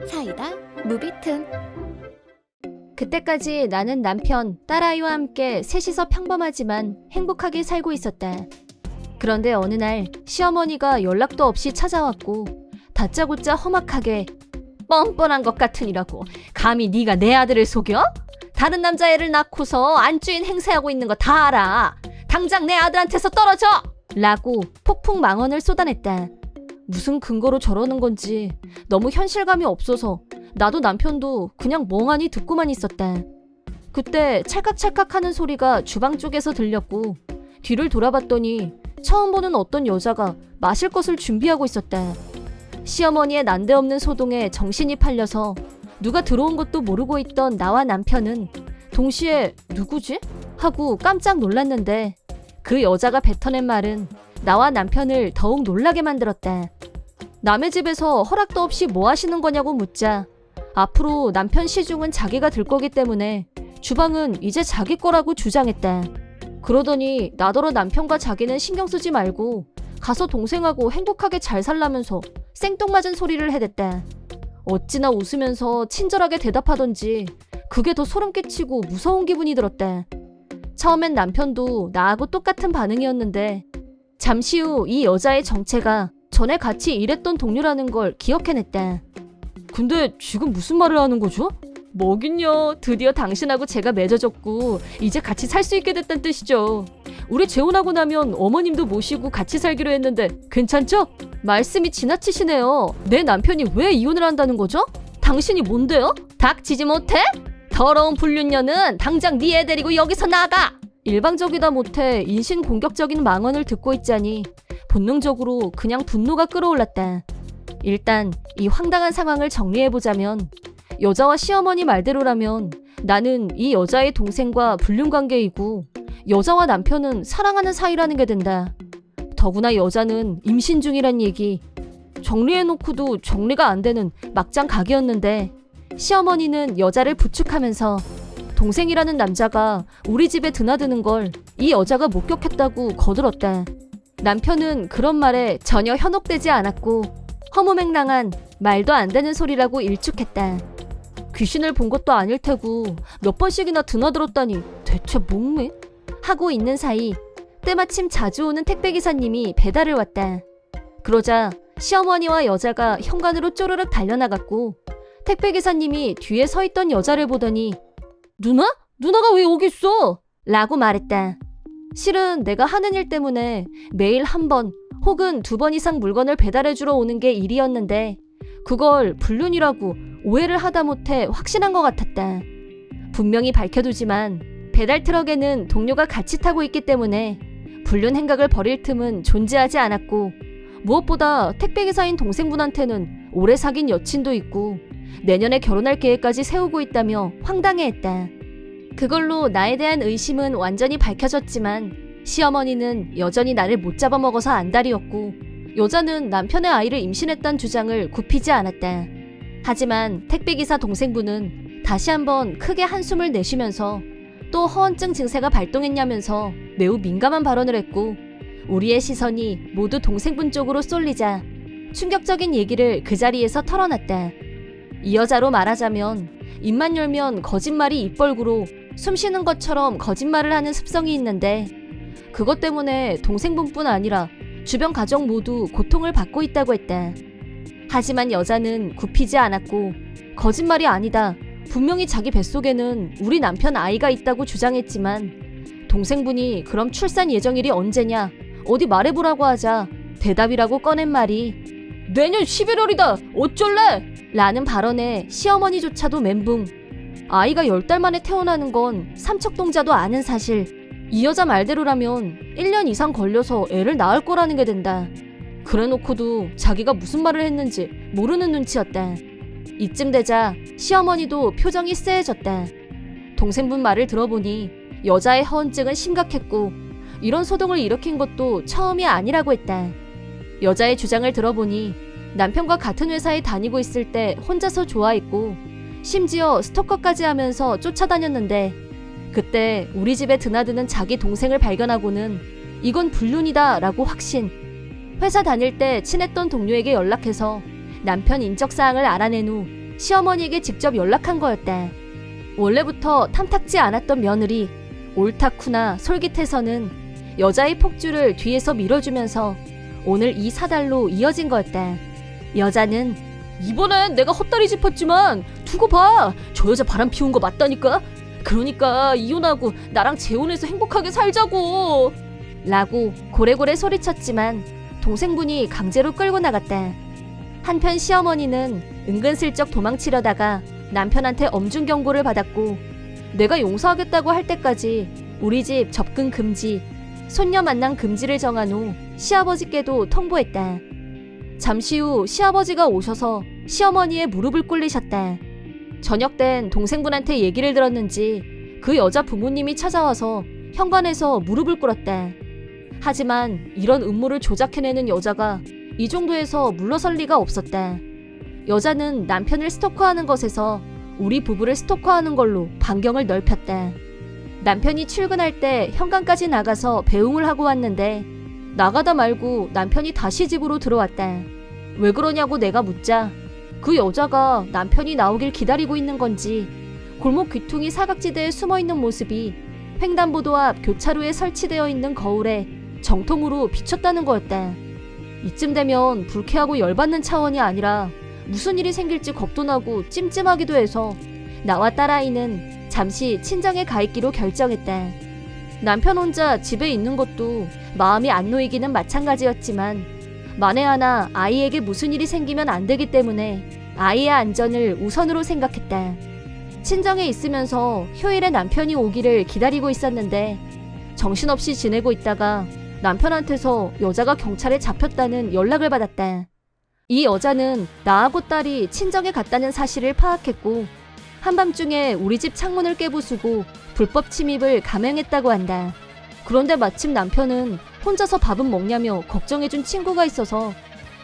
사이다 무비튼. 그때까지 나는 남편, 딸아이와 함께 셋이서 평범하지만 행복하게 살고 있었다. 그런데 어느 날 시어머니가 연락도 없이 찾아왔고 다짜고짜 험악하게 뻔뻔한 것 같으니라고 감히 네가 내 아들을 속여? 다른 남자애를 낳고서 안주인 행세하고 있는 거 다 알아. 당장 내 아들한테서 떨어져! 라고 폭풍 망언을 쏟아냈다. 무슨 근거로 저러는 건지 너무 현실감이 없어서 나도 남편도 그냥 멍하니 듣고만 있었다. 그때 찰칵찰칵 하는 소리가 주방 쪽에서 들렸고 뒤를 돌아봤더니 처음 보는 어떤 여자가 마실 것을 준비하고 있었다. 시어머니의 난데없는 소동에 정신이 팔려서 누가 들어온 것도 모르고 있던 나와 남편은 동시에 누구지? 하고 깜짝 놀랐는데 그 여자가 뱉어낸 말은 나와 남편을 더욱 놀라게 만들었다. 남의 집에서 허락도 없이 뭐 하시는 거냐고 묻자 앞으로 남편 시중은 자기가 들 거기 때문에 주방은 이제 자기 거라고 주장했다. 그러더니 나더러 남편과 자기는 신경 쓰지 말고 가서 동생하고 행복하게 잘 살라면서 생뚱맞은 소리를 해댔다. 어찌나 웃으면서 친절하게 대답하던지 그게 더 소름 끼치고 무서운 기분이 들었다. 처음엔 남편도 나하고 똑같은 반응이었는데 잠시 후 이 여자의 정체가 전에 같이 일했던 동료라는 걸 기억해냈다. 근데 지금 무슨 말을 하는 거죠? 뭐긴요. 드디어 당신하고 제가 맺어졌고 이제 같이 살 수 있게 됐다는 뜻이죠. 우리 재혼하고 나면 어머님도 모시고 같이 살기로 했는데 괜찮죠? 말씀이 지나치시네요. 내 남편이 왜 이혼을 한다는 거죠? 당신이 뭔데요? 닥치지 못해? 더러운 불륜녀는 당장 네 애 데리고 여기서 나가! 일방적이다 못해 인신공격적인 망언을 듣고 있자니 본능적으로 그냥 분노가 끌어올랐다. 일단 이 황당한 상황을 정리해보자면 여자와 시어머니 말대로라면 나는 이 여자의 동생과 불륜관계이고 여자와 남편은 사랑하는 사이라는 게 된다. 더구나 여자는 임신 중이란 얘기. 정리해놓고도 정리가 안 되는 막장 각이었는데 시어머니는 여자를 부축하면서 동생이라는 남자가 우리 집에 드나드는 걸 이 여자가 목격했다고 거들었다. 남편은 그런 말에 전혀 현혹되지 않았고 허무맹랑한 말도 안 되는 소리라고 일축했다. 귀신을 본 것도 아닐 테고 몇 번씩이나 드나들었다니 대체 목매? 하고 있는 사이 때마침 자주 오는 택배기사님이 배달을 왔다. 그러자 시어머니와 여자가 현관으로 쪼르륵 달려나갔고 택배기사님이 뒤에 서 있던 여자를 보더니 누나? 누나가 왜 여기 있어? 라고 말했다. 실은 내가 하는 일 때문에 매일 한 번 혹은 두 번 이상 물건을 배달해주러 오는 게 일이었는데 그걸 불륜이라고 오해를 하다못해 확신한 것 같았다. 분명히 밝혀두지만 배달 트럭에는 동료가 같이 타고 있기 때문에 불륜 행각을 벌일 틈은 존재하지 않았고 무엇보다 택배기사인 동생분한테는 오래 사귄 여친도 있고 내년에 결혼할 계획까지 세우고 있다며 황당해했다. 그걸로 나에 대한 의심은 완전히 밝혀졌지만 시어머니는 여전히 나를 못 잡아먹어서 안달이었고 여자는 남편의 아이를 임신했다는 주장을 굽히지 않았다. 하지만 택배기사 동생분은 다시 한번 크게 한숨을 내쉬면서 또 허언증 증세가 발동했냐면서 매우 민감한 발언을 했고 우리의 시선이 모두 동생분 쪽으로 쏠리자 충격적인 얘기를 그 자리에서 털어놨다. 이 여자로 말하자면 입만 열면 거짓말이 입벌구로 숨쉬는 것처럼 거짓말을 하는 습성이 있는데 그것 때문에 동생분뿐 아니라 주변 가족 모두 고통을 받고 있다고 했다. 하지만 여자는 굽히지 않았고 거짓말이 아니다. 분명히 자기 뱃속에는 우리 남편 아이가 있다고 주장했지만 동생분이 그럼 출산 예정일이 언제냐? 어디 말해보라고 하자 대답이라고 꺼낸 말이 내년 11월이다! 어쩔래? 라는 발언에 시어머니조차도 멘붕. 아이가 10달 만에 태어나는 건 삼척동자도 아는 사실. 이 여자 말대로라면 1년 이상 걸려서 애를 낳을 거라는 게 된다. 그래놓고도 자기가 무슨 말을 했는지 모르는 눈치였다. 이쯤 되자 시어머니도 표정이 쎄해졌다. 동생분 말을 들어보니 여자의 허언증은 심각했고 이런 소동을 일으킨 것도 처음이 아니라고 했다. 여자의 주장을 들어보니 남편과 같은 회사에 다니고 있을 때 혼자서 좋아했고 심지어 스토커까지 하면서 쫓아다녔는데 그때 우리 집에 드나드는 자기 동생을 발견하고는 이건 불륜이다 라고 확신. 회사 다닐 때 친했던 동료에게 연락해서 남편 인적사항을 알아낸 후 시어머니에게 직접 연락한 거였다. 원래부터 탐탁지 않았던 며느리, 옳다쿠나 솔깃해서는 여자의 폭주를 뒤에서 밀어주면서 오늘 이 사달로 이어진 거였다. 여자는 이번엔 내가 헛다리 짚었지만 두고 봐. 저 여자 바람 피운 거 맞다니까. 그러니까 이혼하고 나랑 재혼해서 행복하게 살자고. 라고 고래고래 소리쳤지만 동생분이 강제로 끌고 나갔다. 한편 시어머니는 은근슬쩍 도망치려다가 남편한테 엄중 경고를 받았고 내가 용서하겠다고 할 때까지 우리 집 접근 금지, 손녀 만남 금지를 정한 후 시아버지께도 통보했다. 잠시 후 시아버지가 오셔서 시어머니의 무릎을 꿇리셨다. 저녁 땐 동생분한테 얘기를 들었는지 그 여자 부모님이 찾아와서 현관에서 무릎을 꿇었다. 하지만 이런 음모를 조작해내는 여자가 이 정도에서 물러설 리가 없었다. 여자는 남편을 스토커하는 것에서 우리 부부를 스토커하는 걸로 반경을 넓혔다. 남편이 출근할 때 현관까지 나가서 배웅을 하고 왔는데 나가다 말고 남편이 다시 집으로 들어왔다. 왜 그러냐고 내가 묻자 그 여자가 남편이 나오길 기다리고 있는 건지 골목 귀퉁이 사각지대에 숨어있는 모습이 횡단보도 앞 교차로에 설치되어 있는 거울에 정통으로 비쳤다는 거였다. 이쯤 되면 불쾌하고 열받는 차원이 아니라 무슨 일이 생길지 겁도 나고 찜찜하기도 해서 나와 딸아이는 잠시 친정에 가 있기로 결정했다. 남편 혼자 집에 있는 것도 마음이 안 놓이기는 마찬가지였지만 만에 하나 아이에게 무슨 일이 생기면 안 되기 때문에 아이의 안전을 우선으로 생각했다. 친정에 있으면서 휴일에 남편이 오기를 기다리고 있었는데 정신없이 지내고 있다가 남편한테서 여자가 경찰에 잡혔다는 연락을 받았다. 이 여자는 나하고 딸이 친정에 갔다는 사실을 파악했고 한밤중에 우리 집 창문을 깨부수고 불법 침입을 감행했다고 한다. 그런데 마침 남편은 혼자서 밥은 먹냐며 걱정해준 친구가 있어서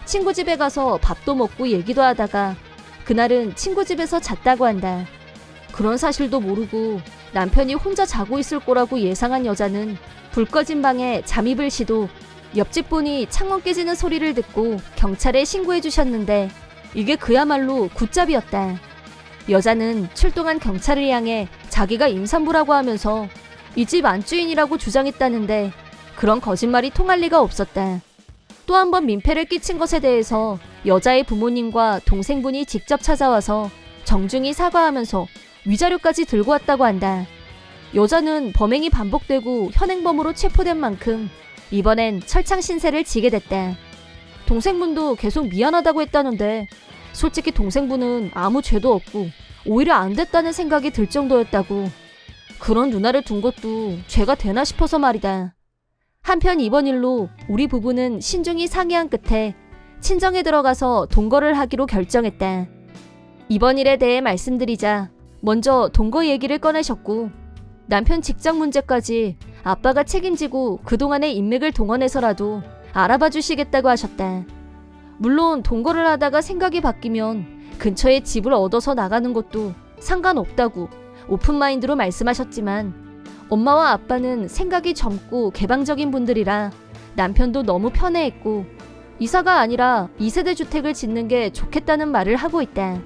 친구 집에 가서 밥도 먹고 얘기도 하다가 그날은 친구 집에서 잤다고 한다. 그런 사실도 모르고 남편이 혼자 자고 있을 거라고 예상한 여자는 불 꺼진 방에 잠입을 시도 옆집 분이 창문 깨지는 소리를 듣고 경찰에 신고해 주셨는데 이게 그야말로 굿잡이었다. 여자는 출동한 경찰을 향해 자기가 임산부라고 하면서 이 집 안주인이라고 주장했다는데 그런 거짓말이 통할 리가 없었다. 또 한 번 민폐를 끼친 것에 대해서 여자의 부모님과 동생분이 직접 찾아와서 정중히 사과하면서 위자료까지 들고 왔다고 한다. 여자는 범행이 반복되고 현행범으로 체포된 만큼 이번엔 철창 신세를 지게 됐다. 동생분도 계속 미안하다고 했다는데 솔직히 동생분은 아무 죄도 없고 오히려 안 됐다는 생각이 들 정도였다고. 그런 누나를 둔 것도 죄가 되나 싶어서 말이다. 한편 이번 일로 우리 부부는 신중히 상의한 끝에 친정에 들어가서 동거를 하기로 결정했다. 이번 일에 대해 말씀드리자 먼저 동거 얘기를 꺼내셨고 남편 직장 문제까지 아빠가 책임지고 그동안의 인맥을 동원해서라도 알아봐 주시겠다고 하셨다. 물론 동거를 하다가 생각이 바뀌면 근처에 집을 얻어서 나가는 것도 상관없다고 오픈마인드로 말씀하셨지만 엄마와 아빠는 생각이 젊고 개방적인 분들이라 남편도 너무 편해했고 이사가 아니라 2세대 주택을 짓는 게 좋겠다는 말을 하고 있다.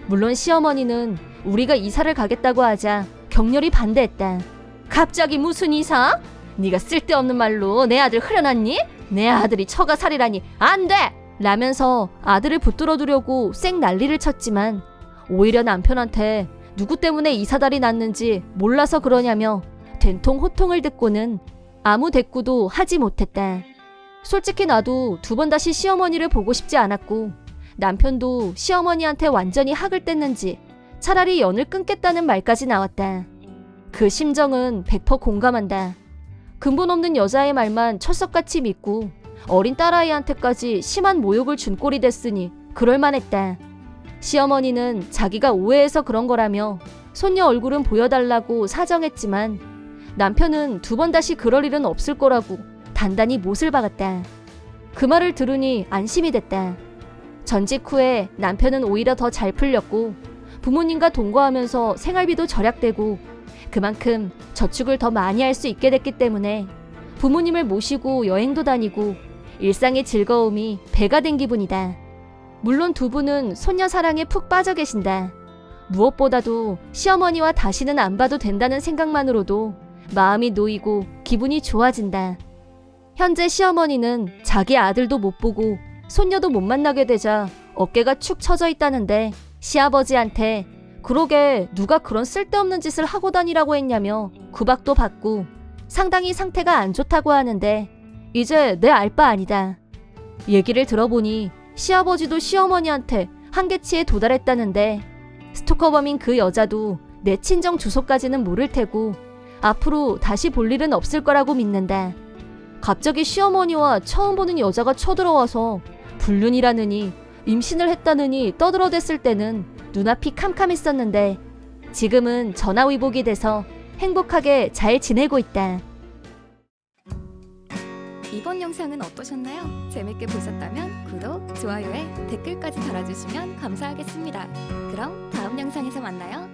물론 시어머니는 우리가 이사를 가겠다고 하자 격렬히 반대했다. 갑자기 무슨 이사? 네가 쓸데없는 말로 내 아들 흐려놨니? 내 아들이 처가 살이라니 안 돼! 라면서 아들을 붙들어 두려고 쌩 난리를 쳤지만 오히려 남편한테 누구 때문에 이사달이 났는지 몰라서 그러냐며 된통 호통을 듣고는 아무 대꾸도 하지 못했다. 솔직히 나도 두 번 다시 시어머니를 보고 싶지 않았고 남편도 시어머니한테 완전히 학을 뗐는지 차라리 연을 끊겠다는 말까지 나왔다. 그 심정은 100% 공감한다. 근본 없는 여자의 말만 철석같이 믿고 어린 딸아이한테까지 심한 모욕을 준 꼴이 됐으니 그럴만했다. 시어머니는 자기가 오해해서 그런 거라며 손녀 얼굴은 보여달라고 사정했지만 남편은 두 번 다시 그럴 일은 없을 거라고 단단히 못을 박았다. 그 말을 들으니 안심이 됐다. 전직 후에 남편은 오히려 더 잘 풀렸고 부모님과 동거하면서 생활비도 절약되고 그만큼 저축을 더 많이 할 수 있게 됐기 때문에 부모님을 모시고 여행도 다니고 일상의 즐거움이 배가 된 기분이다. 물론 두 분은 손녀 사랑에 푹 빠져 계신다. 무엇보다도 시어머니와 다시는 안 봐도 된다는 생각만으로도 마음이 놓이고 기분이 좋아진다. 현재 시어머니는 자기 아들도 못 보고 손녀도 못 만나게 되자 어깨가 축 처져 있다는데 시아버지한테 그러게 누가 그런 쓸데없는 짓을 하고 다니라고 했냐며 구박도 받고 상당히 상태가 안 좋다고 하는데 이제 내 알 바 아니다. 얘기를 들어보니 시아버지도 시어머니한테 한계치에 도달했다는데 스토커범인 그 여자도 내 친정 주소까지는 모를 테고 앞으로 다시 볼 일은 없을 거라고 믿는다. 갑자기 시어머니와 처음 보는 여자가 쳐들어와서 불륜이라느니 임신을 했다느니 떠들어댔을 때는 눈앞이 캄캄했었는데 지금은 전화위복이 돼서 행복하게 잘 지내고 있다. 이번 영상은 어떠셨나요? 재밌게 보셨다면 구독, 좋아요에 댓글까지 달아주시면 감사하겠습니다. 그럼 다음 영상에서 만나요.